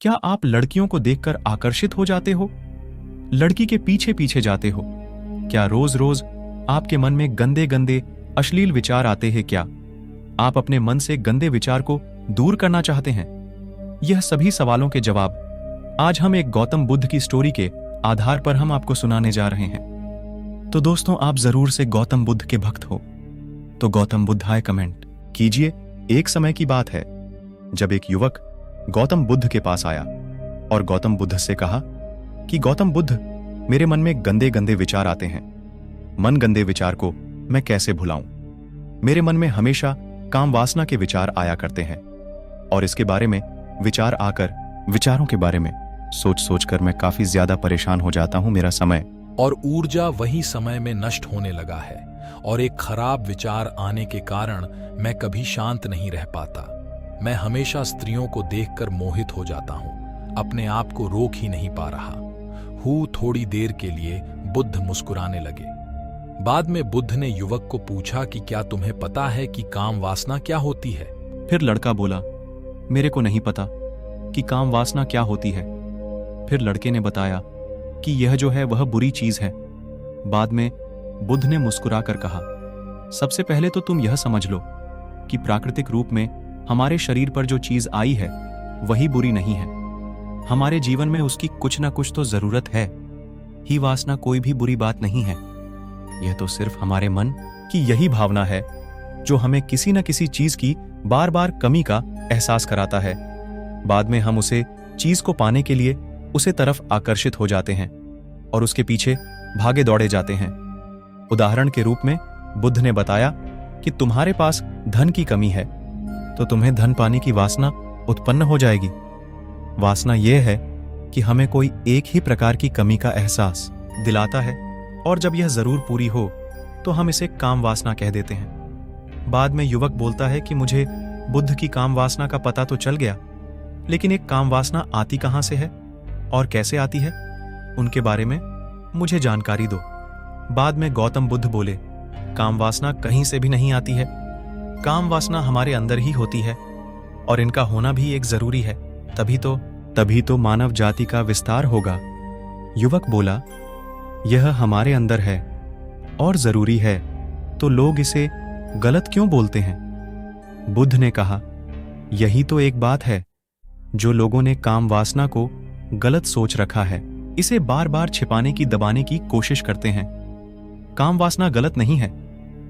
क्या आप लड़कियों को देखकर आकर्षित हो जाते हो? लड़की के पीछे पीछे जाते हो? क्या रोज रोज आपके मन में गंदे गंदे अश्लील विचार आते हैं? क्या आप अपने मन से गंदे विचार को दूर करना चाहते हैं? यह सभी सवालों के जवाब आज हम एक गौतम बुद्ध की स्टोरी के आधार पर हम आपको सुनाने जा रहे हैं। तो दोस्तों, आप जरूर से गौतम बुद्ध के भक्त हो तो गौतम बुद्धाय कमेंट कीजिए। एक समय की बात है जब एक युवक गौतम बुद्ध के पास आया और गौतम बुद्ध से कहा कि गौतम बुद्ध, मेरे मन में गंदे गंदे विचार आते हैं। मन गंदे विचार को मैं कैसे भुलाऊं? मेरे मन में हमेशा काम वासना के विचार आया करते हैं और इसके बारे में विचार आकर विचारों के बारे में सोच सोचकर मैं काफी ज्यादा परेशान हो जाता हूं। मेरा समय और ऊर्जा वही समय में नष्ट होने लगा है और एक खराब विचार आने के कारण मैं कभी शांत नहीं रह पाता। मैं हमेशा स्त्रियों को देखकर मोहित हो जाता हूं, अपने आप को रोक ही नहीं पा रहा हूं। थोड़ी देर के लिए बुद्ध मुस्कुराने लगे। बाद में बुद्ध ने युवक को पूछा कि क्या तुम्हें पता है कि काम वासना क्या होती है? फिर लड़का बोला, मेरे को नहीं पता कि काम वासना क्या होती है। फिर लड़के ने बताया कि यह जो है वह बुरी चीज है। बाद में बुद्ध ने मुस्कुराकर कहा, सबसे पहले तो तुम यह समझ लो कि प्राकृतिक रूप में हमारे शरीर पर जो चीज आई है वही बुरी नहीं है। हमारे जीवन में उसकी कुछ ना कुछ तो जरूरत है ही। वासना कोई भी बुरी बात नहीं है। यह तो सिर्फ हमारे मन की यही भावना है जो हमें किसी न किसी चीज की बार बार कमी का एहसास कराता है। बाद में हम उसे चीज को पाने के लिए उसे तरफ आकर्षित हो जाते हैं और उसके पीछे भागे दौड़े जाते हैं। उदाहरण के रूप में बुद्ध ने बताया कि तुम्हारे पास धन की कमी है तो तुम्हें धन पाने की वासना उत्पन्न हो जाएगी। वासना यह है कि हमें कोई एक ही प्रकार की कमी का एहसास दिलाता है और जब यह जरूर पूरी हो तो हम इसे काम वासना कह देते हैं। बाद में युवक बोलता है कि मुझे बुद्ध की काम वासना का पता तो चल गया, लेकिन एक काम वासना आती कहां से है और कैसे आती है, उनके बारे में मुझे जानकारी दो। बाद में गौतम बुद्ध बोले, काम वासना कहीं से भी नहीं आती है। काम वासना हमारे अंदर ही होती है और इनका होना भी एक जरूरी है, तभी तो मानव जाति का विस्तार होगा। युवक बोला, यह हमारे अंदर है और जरूरी है तो लोग इसे गलत क्यों बोलते हैं? बुद्ध ने कहा, यही तो एक बात है जो लोगों ने काम वासना को गलत सोच रखा है। इसे बार बार छिपाने की दबाने की कोशिश करते हैं। काम वासना गलत नहीं है,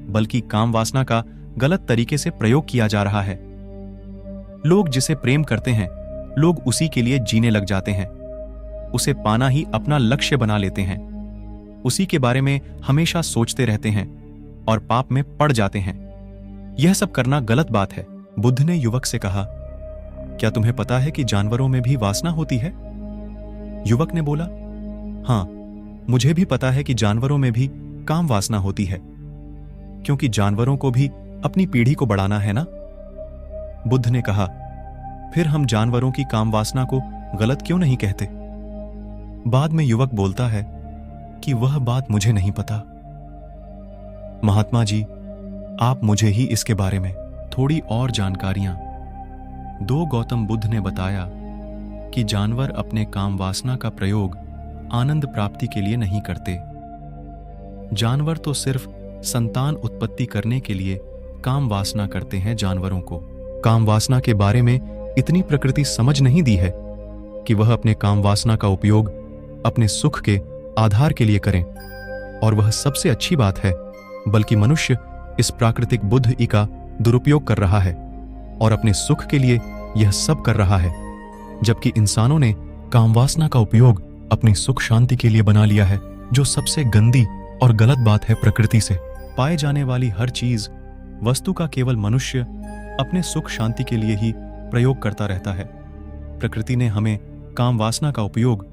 बल्कि काम वासना का गलत तरीके से प्रयोग किया जा रहा है। लोग जिसे प्रेम करते हैं, लोग उसी के लिए जीने लग जाते हैं। उसे पाना ही अपना लक्ष्य बना लेते हैं। उसी के बारे में हमेशा सोचते रहते हैं और पाप में पड़ जाते हैं। यह सब करना गलत बात है। बुद्ध ने युवक से कहा, क्या तुम्हें पता है कि जानवरों में भी वासना होती है? युवक ने बोला, हां, मुझे भी पता है कि जानवरों में भी काम वासना होती है, क्योंकि जानवरों को भी अपनी पीढ़ी को बढ़ाना है ना। बुद्ध ने कहा, फिर हम जानवरों की काम वासना को गलत क्यों नहीं कहते? बाद में युवक बोलता है कि वह बात मुझे नहीं पता। महात्मा जी, आप मुझे ही इसके बारे में थोड़ी और जानकारियां दो। गौतम बुद्ध ने बताया कि जानवर अपने काम वासना का प्रयोग आनंद प्राप्ति के लिए नहीं करते। जानवर तो सिर्फ संतान उत्पत्ति करने के लिए काम वासना करते हैं। जानवरों को काम वासना के बारे में इतनी प्रकृति समझ नहीं दी है कि वह अपने काम वासना का उपयोग अपने सुख के आधार के लिए करें, और वह सबसे अच्छी बात है। बल्कि मनुष्य इस प्राकृतिक बुद्धि का दुरुपयोग कर रहा है और अपने सुख के लिए यह सब कर रहा है, जबकि इंसानों ने काम वासना का उपयोग अपनी सुख शांति के लिए बना लिया है, जो सबसे गंदी और गलत बात है। प्रकृति से पाए जाने वाली हर चीज, वस्तु का केवल मनुष्य अपने सुख शांति के लिए ही प्रयोग करता रहता है। प्रकृति ने हमें काम वासना का उपयोग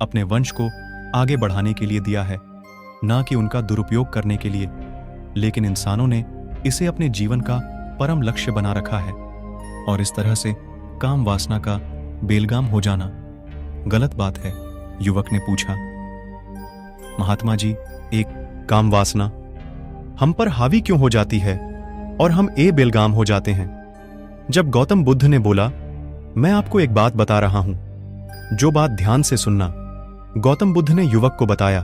अपने वंश को आगे बढ़ाने के लिए दिया है, ना कि उनका दुरुपयोग करने के लिए। लेकिन इंसानों ने इसे अपने जीवन का परम लक्ष्य बना रखा है और इस तरह से काम वासना का बेलगाम हो जाना गलत बात है। युवक ने पूछा, महात्मा जी, एक काम वासना हम पर हावी क्यों हो जाती है और हम बेलगाम हो जाते हैं? जब गौतम बुद्ध ने बोला, मैं आपको एक बात बता रहा हूं जो बात ध्यान से सुनना। गौतम बुद्ध ने युवक को बताया,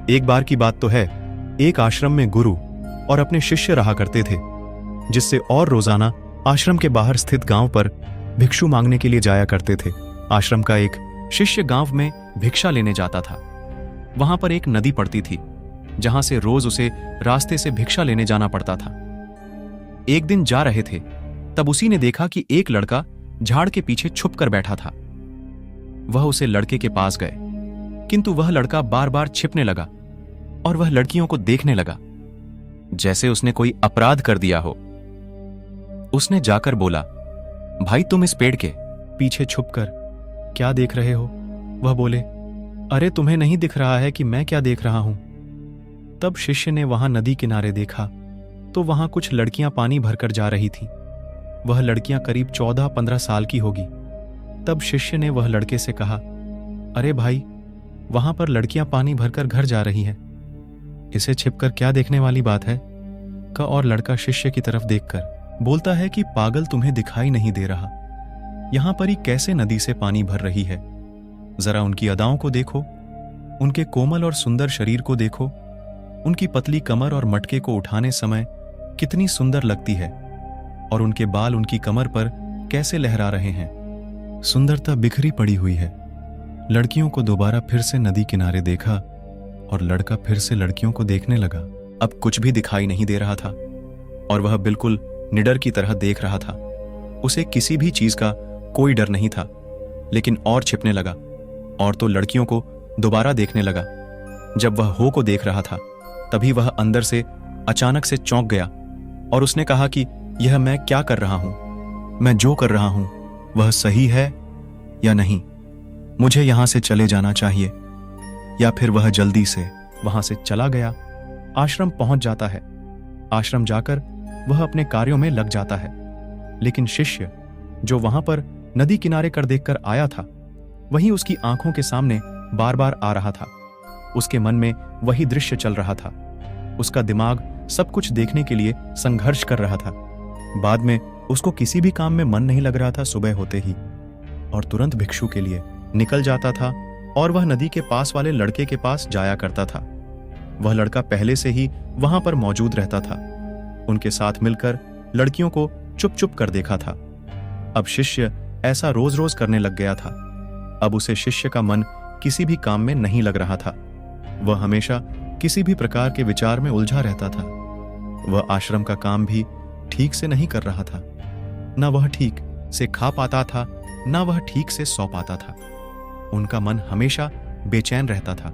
एक बार की बात तो है, एक आश्रम में गुरु और अपने शिष्य रहा करते थे, जिससे और रोजाना आश्रम के बाहर स्थित गांव पर भिक्षु मांगने के लिए जाया करते थे। आश्रम का एक शिष्य गांव में भिक्षा लेने जाता था। वहां पर एक नदी पड़ती थी, जहां से रोज उसे रास्ते से भिक्षा लेने जाना पड़ता था। एक दिन जा रहे थे, तब उसी ने देखा कि एक लड़का झाड़ के पीछे छुप कर बैठा था। वह उसे लड़के के पास गए, किंतु वह लड़का बार बार छिपने लगा और वह लड़कियों को देखने लगा, जैसे उसने कोई अपराध कर दिया हो। उसने जाकर बोला, भाई तुम इस पेड़ के पीछे छुपकर क्या देख रहे हो? वह बोले, अरे तुम्हें नहीं दिख रहा है कि मैं क्या देख रहा हूं? तब शिष्य ने वहां नदी किनारे देखा तो वहां कुछ लड़कियां पानी भरकर जा रही थीं। वह लड़कियां करीब 14-15 साल की होगी। तब शिष्य ने वह लड़के से कहा, अरे भाई, वहां पर लड़कियां पानी भरकर घर जा रही हैं, इसे छिपकर क्या देखने वाली बात है? का और लड़का शिष्य की तरफ देखकर बोलता है कि पागल, तुम्हें दिखाई नहीं दे रहा? यहां पर ही कैसे नदी से पानी भर रही है? जरा उनकी अदाओं को देखो, उनके कोमल और सुंदर शरीर को देखो, उनकी पतली कमर और मटके को उठाने समय कितनी सुंदर लगती है, और उनके बाल उनकी कमर पर कैसे लहरा रहे हैं। सुंदरता बिखरी पड़ी हुई है। लड़कियों को दोबारा फिर से नदी किनारे देखा और लड़का फिर से लड़कियों को देखने लगा। अब कुछ भी दिखाई नहीं दे रहा था और वह बिल्कुल निडर की तरह देख रहा था। उसे किसी भी चीज का कोई डर नहीं था, लेकिन और छिपने लगा और तो लड़कियों को दोबारा देखने लगा। जब वह हो को देख रहा था, तभी वह अंदर से अचानक से चौंक गया और उसने कहा कि यह मैं क्या कर रहा हूं? मैं जो कर रहा हूं वह सही है या नहीं? मुझे यहां से चले जाना चाहिए या फिर वह जल्दी से वहां से चला गया। आश्रम पहुंच जाता है। आश्रम जाकर वह अपने कार्यों में लग जाता है, लेकिन शिष्य जो वहां पर नदी किनारे कर देखकर आया था, वही उसकी आंखों के सामने बार बार आ रहा था। उसके मन में वही दृश्य चल रहा था। उसका दिमाग सब कुछ देखने के लिए संघर्ष कर रहा था। बाद में उसको किसी भी काम में मन नहीं लग रहा था सुबह होते ही, और तुरंत भिक्षु के लिए निकल जाता था और वह नदी के पास वाले लड़के के पास जाया करता था। वह लड़का पहले से ही वहां पर मौजूद रहता था। उनके साथ मिलकर लड़कियों को चुप चुप कर देखा था। अब शिष्य ऐसा रोज रोज करने लग गया था। अब उसे शिष्य का मन किसी भी काम में नहीं लग रहा था। वह हमेशा किसी भी प्रकार के विचार में उलझा रहता था। वह आश्रम का काम भी ठीक से नहीं कर रहा था। न वह ठीक से खा पाता था, न वह ठीक से सो पाता था। उनका मन हमेशा बेचैन रहता था।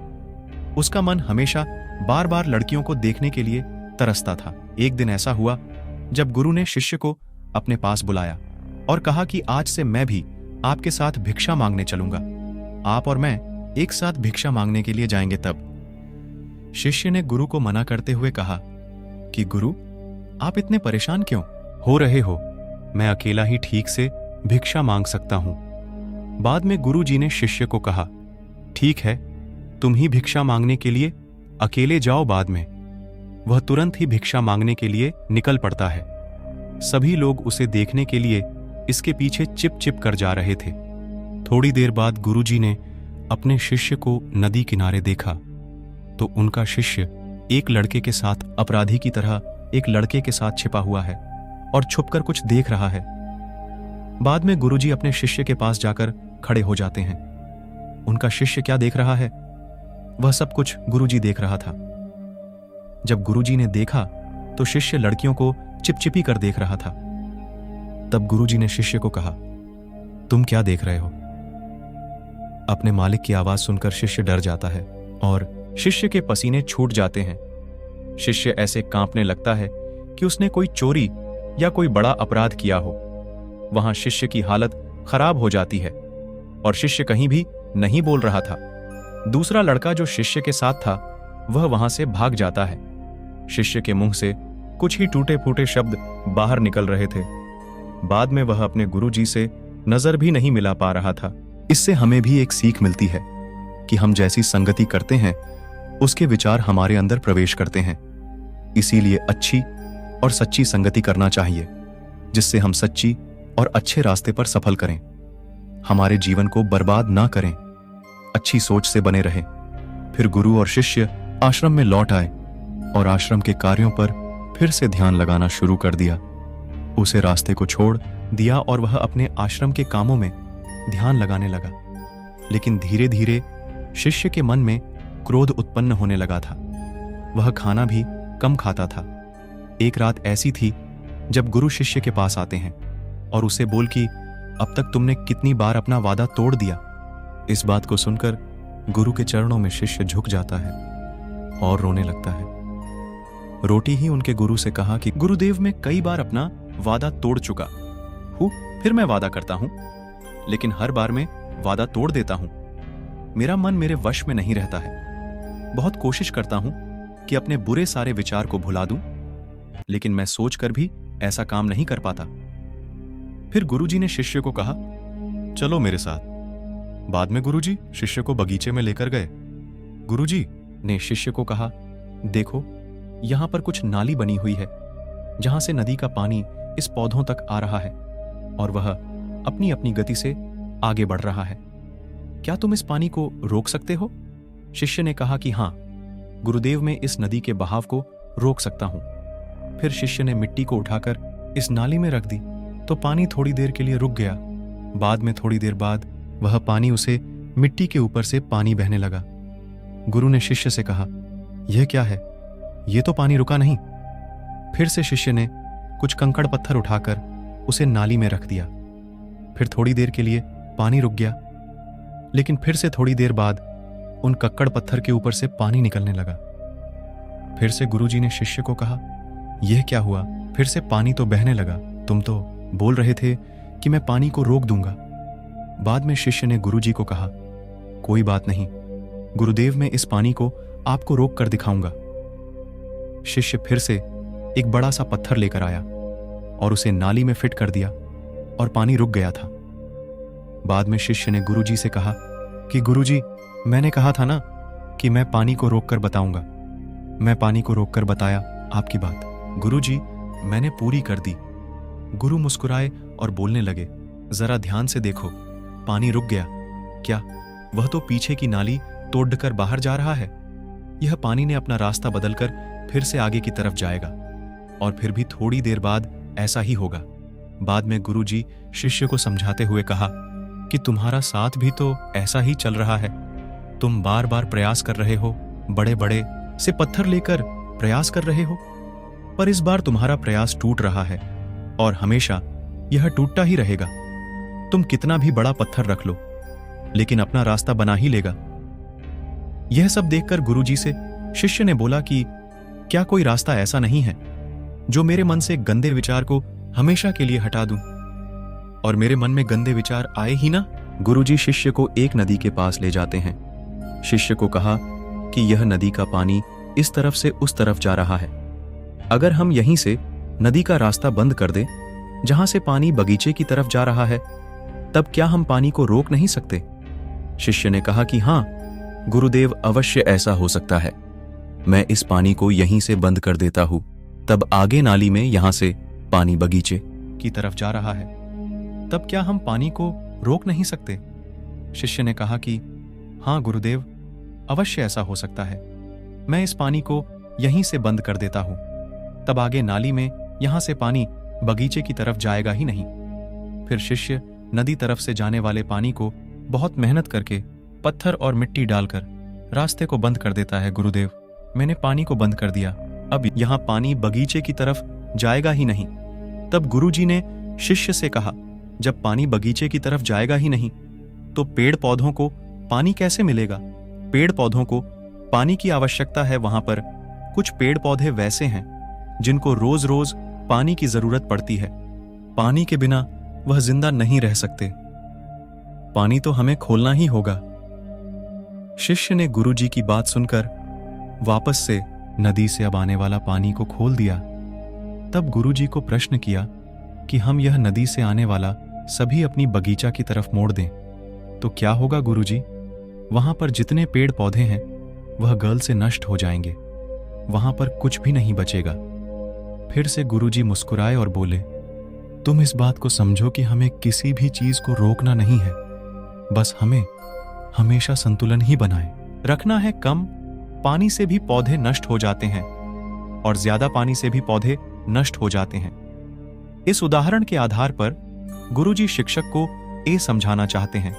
उसका मन हमेशा बार बार लड़कियों को देखने के लिए तरसता था। एक दिन ऐसा हुआ जब गुरु ने शिष्य को अपने पास बुलाया और कहा कि आज से मैं भी आपके साथ भिक्षा मांगने चलूंगा। आप और मैं एक साथ भिक्षा मांगने के लिए जाएंगे। तब शिष्य ने गुरु को मना करते हुए कहा कि गुरु, आप इतने परेशान क्यों हो रहे हो? मैं अकेला ही ठीक से भिक्षा मांग सकता हूं। बाद में गुरु जी ने शिष्य को कहा, ठीक है, तुम ही भिक्षा मांगने के लिए अकेले जाओ। बाद में वह तुरंत ही भिक्षा मांगने के लिए निकल पड़ता है। सभी लोग उसे देखने के लिए इसके पीछे चिप चिप कर जा रहे थे। थोड़ी देर बाद गुरु जी ने अपने शिष्य को नदी किनारे देखा तो उनका शिष्य एक लड़के के साथ अपराधी की तरह एक लड़के के साथ छिपा हुआ है और छुपकर कुछ देख रहा है। बाद में गुरुजी अपने शिष्य के पास जाकर खड़े हो जाते हैं। उनका शिष्य क्या देख रहा है, वह सब कुछ गुरुजी देख रहा था। जब गुरुजी ने देखा तो शिष्य लड़कियों को चिपचिपी कर देख रहा था। तब गुरुजी ने शिष्य को कहा, तुम क्या देख रहे हो? अपने मालिक की आवाज सुनकर शिष्य डर जाता है और शिष्य के पसीने छूट जाते हैं। शिष्य ऐसे कांपने लगता है कि उसने कोई चोरी या कोई बड़ा अपराध किया हो। वहां शिष्य की हालत खराब हो जाती है और शिष्य कहीं भी नहीं बोल रहा था। दूसरा लड़का जो शिष्य के साथ था वह वहां से भाग जाता है। शिष्य के मुंह से कुछ ही टूटे फूटे शब्द बाहर निकल रहे थे। बाद में वह अपने गुरुजी से नजर भी नहीं मिला पा रहा था। इससे हमें भी एक सीख मिलती है कि हम जैसी संगति करते हैं उसके विचार हमारे अंदर प्रवेश करते हैं। इसीलिए अच्छी और सच्ची संगति करना चाहिए, जिससे हम सच्ची और अच्छे रास्ते पर सफल करें। हमारे जीवन को बर्बाद ना करें, अच्छी सोच से बने रहें। फिर गुरु और शिष्य आश्रम में लौट आए और आश्रम के कार्यों पर फिर से ध्यान लगाना शुरू कर दिया। उसे रास्ते को छोड़ दिया और वह अपने आश्रम के कामों में ध्यान लगाने लगा। लेकिन धीरे धीरे शिष्य के मन में क्रोध उत्पन्न होने लगा था। वह खाना भी कम खाता था। एक रात ऐसी थी जब गुरु शिष्य के पास आते हैं और उसे बोल कि अब तक तुमने कितनी बार अपना वादा तोड़ दिया। इस बात को सुनकर गुरु के चरणों में शिष्य झुक जाता है और रोने लगता है। रोटी ही उनके गुरु से कहा कि गुरुदेव, मैं कई बार अपना वादा तोड़ चुका हूं, फिर मैं वादा करता हूं, लेकिन हर बार मैं वादा तोड़ देता हूं। मेरा मन मेरे वश में नहीं रहता है। बहुत कोशिश करता हूं कि अपने बुरे सारे विचार को भुला दूं, लेकिन मैं सोचकर भी ऐसा काम नहीं कर पाता। फिर गुरुजी ने शिष्य को कहा, चलो मेरे साथ। बाद में गुरुजी शिष्य को बगीचे में लेकर गए। गुरुजी ने शिष्य को कहा, देखो यहां पर कुछ नाली बनी हुई है जहां से नदी का पानी इस पौधों तक आ रहा है और वह अपनी अपनी गति से आगे बढ़ रहा है। क्या तुम इस पानी को रोक सकते हो? शिष्य ने कहा कि हां गुरुदेव, मैं इस नदी के बहाव को रोक सकता हूं। फिर शिष्य ने मिट्टी को उठाकर इस नाली में रख दी तो पानी थोड़ी देर के लिए रुक गया। बाद में थोड़ी देर बाद वह पानी उसे मिट्टी के ऊपर से पानी बहने लगा। गुरु ने शिष्य से कहा, यह क्या है? यह तो पानी रुका नहीं। फिर से शिष्य ने कुछ कंकड़ पत्थर उठाकर उसे नाली में रख दिया। फिर थोड़ी देर के लिए पानी रुक गया, लेकिन फिर से थोड़ी देर बाद उन कक्कड़ पत्थर के ऊपर से पानी निकलने लगा। फिर से गुरुजी ने शिष्य को कहा, यह क्या हुआ? फिर से पानी तो बहने लगा। तुम तो बोल रहे थे कि मैं पानी को रोक दूंगा। बाद में शिष्य ने गुरुजी को कहा, कोई बात नहीं गुरुदेव, मैं इस पानी को आपको रोक कर दिखाऊंगा। शिष्य फिर से एक बड़ा सा पत्थर लेकर आया और उसे नाली में फिट कर दिया और पानी रुक गया था। बाद में शिष्य ने गुरुजी से कहा कि गुरुजी, मैंने कहा था ना कि मैं पानी को रोककर बताऊंगा। मैं पानी को रोककर बताया आपकी बात। गुरुजी, मैंने पूरी कर दी। गुरु मुस्कुराए और बोलने लगे, जरा ध्यान से देखो, पानी रुक गया। क्या वह तो पीछे की नाली तोड़कर बाहर जा रहा है? यह पानी ने अपना रास्ता बदलकर फिर से आगे की तरफ जाएगा और फिर भी थोड़ी देर बाद ऐसा ही होगा। बाद में गुरुजी शिष्य को समझाते हुए कहा कि तुम्हारा साथ भी तो ऐसा ही चल रहा है। तुम बार बार प्रयास कर रहे हो, बड़े बड़े से पत्थर लेकर प्रयास कर रहे हो, पर इस बार तुम्हारा प्रयास टूट रहा है और हमेशा यह टूटता ही रहेगा। तुम कितना भी बड़ा पत्थर रख लो, लेकिन अपना रास्ता बना ही लेगा। यह सब देखकर गुरुजी से शिष्य ने बोला कि क्या कोई रास्ता ऐसा नहीं है जो मेरे मन से गंदे विचार को हमेशा के लिए हटा दूं और मेरे मन में गंदे विचार आए ही ना? गुरुजी शिष्य को एक नदी के पास ले जाते हैं। शिष्य को कहा कि यह नदी का पानी इस तरफ से उस तरफ जा रहा है। अगर हम यहीं से नदी का रास्ता बंद कर दें जहां से पानी बगीचे की तरफ जा रहा है, तब क्या हम पानी को रोक नहीं सकते? शिष्य ने कहा कि हां गुरुदेव, अवश्य ऐसा हो सकता है। मैं इस पानी को यहीं से बंद कर देता हूं, तब आगे नाली में यहां से पानी बगीचे की तरफ जा रहा है, तब क्या हम पानी को रोक नहीं सकते? शिष्य ने कहा कि हां गुरुदेव, अवश्य ऐसा हो सकता है। मैं इस पानी को यहीं से बंद कर देता हूं, तब आगे नाली में यहां से पानी बगीचे की तरफ जाएगा ही नहीं। फिर शिष्य नदी तरफ से जाने वाले पानी को बहुत मेहनत करके पत्थर और मिट्टी डालकर रास्ते को बंद कर देता है। गुरुदेव, मैंने पानी को बंद कर दिया, अब यहाँ पानी बगीचे की तरफ जाएगा ही नहीं। तब गुरुजी ने शिष्य से कहा, जब पानी बगीचे की तरफ जाएगा ही नहीं तो पेड़ पौधों को पानी कैसे मिलेगा? पेड़ पौधों को पानी की आवश्यकता है। वहां पर कुछ पेड़ पौधे वैसे हैं जिनको रोज रोज पानी की जरूरत पड़ती है। पानी के बिना वह जिंदा नहीं रह सकते। पानी तो हमें खोलना ही होगा। शिष्य ने गुरुजी की बात सुनकर वापस से नदी से अब आने वाला पानी को खोल दिया। तब गुरुजी को प्रश्न किया कि हम यह नदी से आने वाला सभी अपनी बगीचा की तरफ मोड़ दें तो क्या होगा गुरुजी? वहां पर जितने पेड़ पौधे हैं वह गल से नष्ट हो जाएंगे, वहां पर कुछ भी नहीं बचेगा। फिर से गुरुजी मुस्कुराए और बोले, तुम इस बात को समझो कि हमें किसी भी चीज को रोकना नहीं है, बस हमें हमेशा संतुलन ही बनाए रखना है। कम पानी से भी पौधे नष्ट हो जाते हैं और ज्यादा पानी से भी पौधे नष्ट हो जाते हैं। इस उदाहरण के आधार पर गुरुजी शिक्षक को ये समझाना चाहते हैं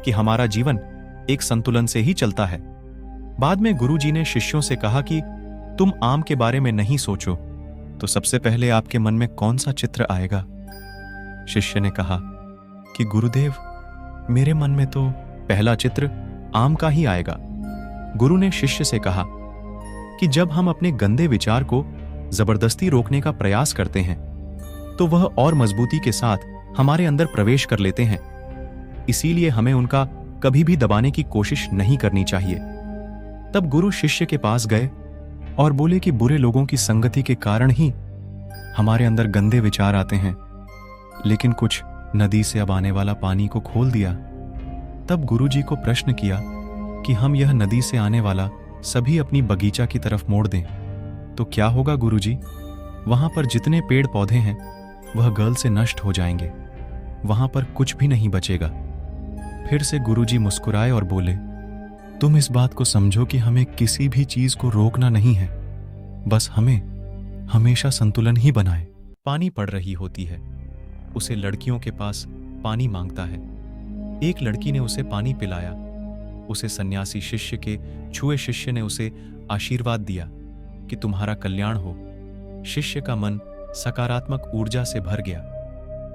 कि हमारा जीवन एक संतुलन से ही चलता है। बाद में गुरुजी ने शिष्यों से कहा कि तुम आम के बारे में नहीं सोचो तो सबसे पहले आपके मन में कौन सा चित्र आएगा? शिष्य ने कहा कि गुरुदेव, मेरे मन में तो पहला चित्र आम का ही आएगा। गुरु ने शिष्य से कहा कि जब हम अपने गंदे विचार को जबरदस्ती रोकने का प्रयास करते हैं तो वह और मजबूती के साथ हमारे अंदर प्रवेश कर लेते हैं। इसीलिए हमें उनका कभी भी दबाने की कोशिश नहीं करनी चाहिए। तब गुरु शिष्य के पास गए और बोले कि बुरे लोगों की संगति के कारण ही हमारे अंदर गंदे विचार आते हैं, लेकिन कुछ नदी से अब आने वाला पानी को खोल दिया। तब गुरुजी को प्रश्न किया कि हम यह नदी से आने वाला सभी अपनी बगीचा की तरफ मोड़ दें तो क्या होगा गुरुजी? वहां पर जितने पेड़ पौधे हैं वह गल से नष्ट हो जाएंगे, वहां पर कुछ भी नहीं बचेगा। फिर से गुरुजी मुस्कुराए और बोले, तुम इस बात को समझो कि हमें किसी भी चीज को रोकना नहीं है, बस हमें हमेशा संतुलन ही बनाए। पानी पड़ रही होती है, उसे लड़कियों के पास पानी मांगता है। एक लड़की ने उसे पानी पिलाया। उसे सन्यासी शिष्य के छुए शिष्य ने उसे आशीर्वाद दिया कि तुम्हारा कल्याण हो। शिष्य का मन सकारात्मक ऊर्जा से भर गया।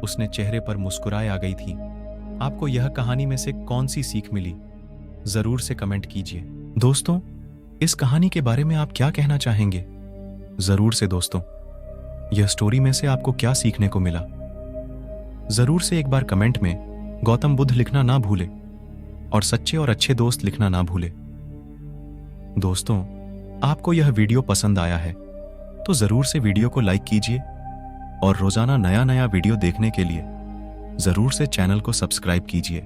उसने चेहरे पर मुस्कुराए आ गई थी। आपको यह कहानी में से कौन सी सीख मिली? जरूर से कमेंट कीजिए। दोस्तों, इस कहानी के बारे में आप क्या कहना चाहेंगे? जरूर से दोस्तों, यह स्टोरी में से आपको क्या सीखने को मिला? जरूर से एक बार कमेंट में गौतम बुद्ध लिखना ना भूले और सच्चे और अच्छे दोस्त लिखना ना भूले। दोस्तों, आपको यह वीडियो पसंद आया है तो जरूर से वीडियो को लाइक कीजिए और रोजाना नया नया वीडियो देखने के लिए जरूर से चैनल को सब्सक्राइब कीजिए।